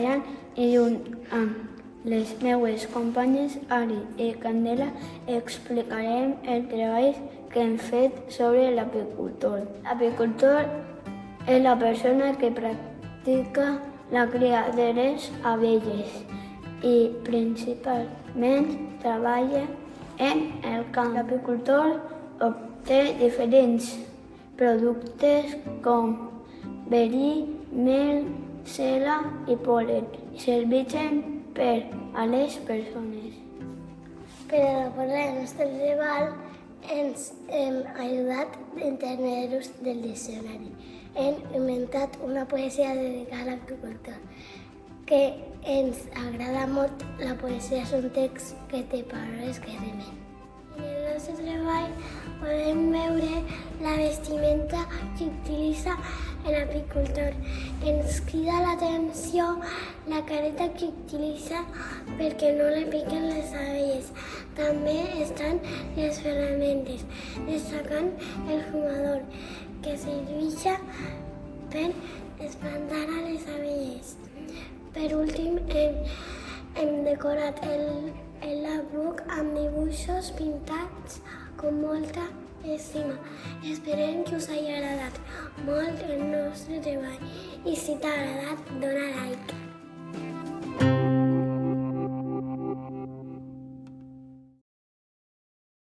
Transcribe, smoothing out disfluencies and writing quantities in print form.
Brian i junt amb les meves companyes Ari i Candela explicarem el treball que hem fet sobre l'apicultor. L'apicultor és la persona que practica la cria de les abelles i principalment treballa en el camp. L'apicultor obté diferents productes com verí, mel, cera i pol·len. Serveixen per a les persones. Per elaborar el nostre treball ens hem ajudat d'internet del diccionari. Hem inventat una poesia dedicada a l'apicultor, que ens agrada molt. La poesia és un text que té paraules que rimen. En el nostre treball podem veure la vestimenta que utilitza l'apicultor. Ens crida l'atenció la careta que utilitza perquè no li piquen les abelles. També estan les ferramentes, destacant el fumador, que serveix per espantar a les abelles. Per últim, hem decorat el labruc amb dibuixos pintats amb molta estima. Esperem que us hagi agradat molt el nostre treball i si t'ha agradat, dona like.